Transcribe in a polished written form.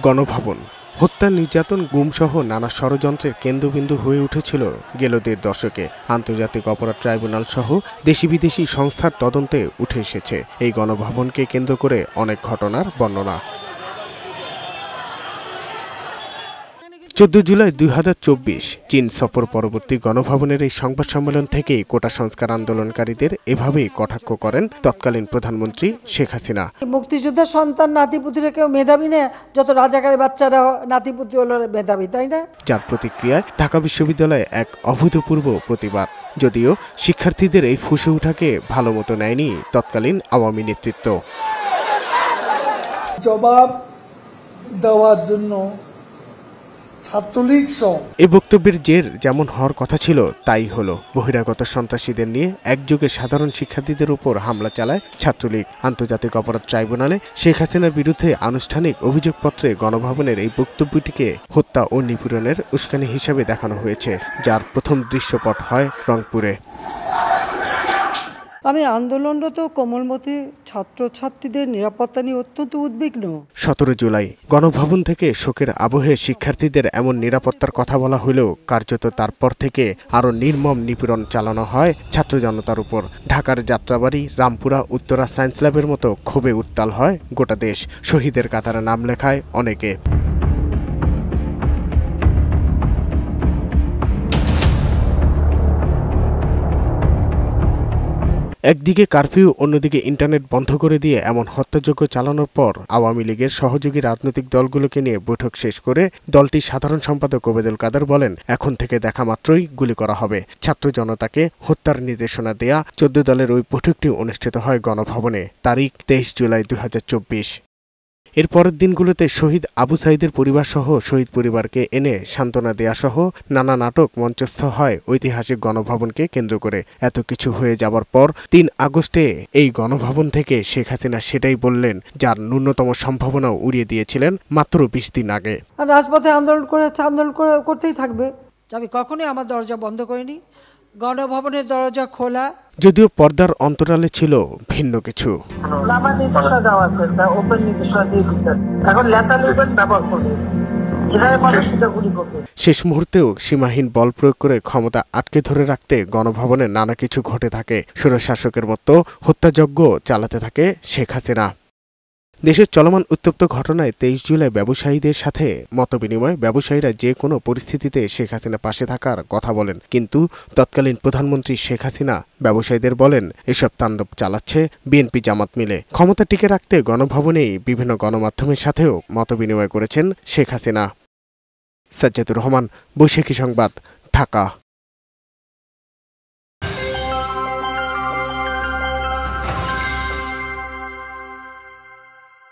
গণভবন হত্যা, নির্যাতন, গুমসহ নানা ষড়যন্ত্রের কেন্দ্রবিন্দু হয়ে উঠেছিল গেল ১.৫ দশকে। আন্তর্জাতিক অপরাধ ট্রাইব্যুনাল সহ দেশি বিদেশি সংস্থার তদন্তে উঠে এসেছে এই গণভবনকে কেন্দ্র করে অনেক ঘটনার বর্ণনা। ১৪ জুলাই ২০২৪ চীন সফর পরবর্তী গণভবনের এই সংবাদ সম্মেলন থেকেই কোটা সংস্কার আন্দোলনকারীদের এভাবেই কটাক্ষ করেন তৎকালীন প্রধানমন্ত্রী শেখ হাসিনা। মুক্তিযোদ্ধার সন্তান নাতিপুতিরা কেউ মেধাবী না, যত রাজাকারের বাচ্চারা নাতিপুতি হলো মেধাবী, তাই না? যার প্রতিক্রিয়ায় ঢাকা বিশ্ববিদ্যালয়ে এক অভূতপূর্ব প্রতিবাদ। যদিও শিক্ষার্থীদের এই ফুঁসে ওঠাকে ভালো মতো নেয়নি তৎকালীন আওয়ামী নেতৃত্ব। জবাব দেওয়ার জন্য এই বক্তব্যের জের যেমন হওয়ার কথা ছিল তাই হলো। বহিরাগত সন্ত্রাসীদের নিয়ে একযোগে সাধারণ শিক্ষার্থীদের উপর হামলা চালায় ছাত্রলীগ। আন্তর্জাতিক অপরাধ ট্রাইব্যুনালে শেখ হাসিনার বিরুদ্ধে আনুষ্ঠানিক অভিযোগপত্রে গণভবনের এই বক্তব্যটিকে হত্যা ও নিপীড়নের উস্কানি হিসেবে দেখানো হয়েছে, যার প্রথম দৃশ্যপট হয় রংপুরে। আমি আন্দোলনরত কোমলমতি ছাত্রছাত্রীদের নিরাপত্তা নিয়ে অত্যন্ত উদ্বিগ্ন। ১৭ জুলাই গণভবন থেকে শোকের আবহে শিক্ষার্থীদের এমন নিরাপত্তার কথা বলা হলেও কার্যত তারপর থেকে আরও নির্মম নিপীড়ন চালানো হয় ছাত্র জনতার উপর। ঢাকার যাত্রাবাড়ি, রামপুরা, উত্তরা সায়েন্স ল্যাবের মতো ক্ষোভে উত্তাল হয় গোটা দেশ। শহীদের কাতারে নাম লেখায় অনেকে। একদিকে কারফিউ, অন্যদিকে ইন্টারনেট বন্ধ করে দিয়ে এমন হত্যাযজ্ঞ চালানোর পর আওয়ামী লীগের সহযোগী রাজনৈতিক দলগুলোকে নিয়ে বৈঠক শেষ করে দলটির সাধারণ সম্পাদক ওবেদুল কাদের বলেন, এখন থেকে দেখা মাত্রই গুলি করা হবে। ছাত্র জনতাকে হত্যার নির্দেশনা দেয়া ১৪ দলের ওই বৈঠকটি অনুষ্ঠিত হয় গণভবনে। তারিখ ২৩ জুলাই ২০২৪। এর পরের দিনগুলোতে শহীদ আবু সাঈদের পরিবারসহ শহীদ পরিবারকে এনে সান্ত্বনা দেয়াসহ নানা নাটক মঞ্চস্থ হয় ঐতিহাসিক গণভবনকে কেন্দ্র করে। এত কিছু হয়ে যাবার পর ৩ আগস্টে এই গণভবন থেকে শেখ হাসিনা সেটাই বললেন, যার ন্যূনতম সম্ভাবনাও উড়িয়ে দিয়েছিলেন মাত্র ২০ দিন আগে। রাজপথে আন্দোলন করতেই থাকবে। আমি কখনোই আমার দরজা বন্ধ করিনি, গণভবনের দরজা খোলা। যদিও পর্দার অন্তরালে ছিল ভিন্ন কিছু। শেষ মুহূর্তেও সীমাহীন বল প্রয়োগ করে ক্ষমতা আটকে ধরে রাখতে গণভবনে নানা কিছু ঘটে থাকে। স্বৈরশাসকের মতো হত্যাযজ্ঞ চালাতে থাকে শেখ হাসিনা। দেশের চলমান উত্তপ্ত ঘটনায় ২৩ জুলাই ব্যবসায়ীদের সাথে মতবিনিময়। ব্যবসায়ীরা যে কোনো পরিস্থিতিতে শেখ হাসিনা পাশে থাকার কথা বলেন, কিন্তু তৎকালীন প্রধানমন্ত্রী শেখ হাসিনা ব্যবসায়ীদের বলেন এসব তাণ্ডব চালাচ্ছে বিএনপি জামাত মিলে। ক্ষমতা টিকে রাখতে গণভবনেই বিভিন্ন গণমাধ্যমের সাথেও মতবিনিময় করেছেন শেখ হাসিনা। সাজ্জাদুর রহমান, বৈশাখী সংবাদ, ঢাকা।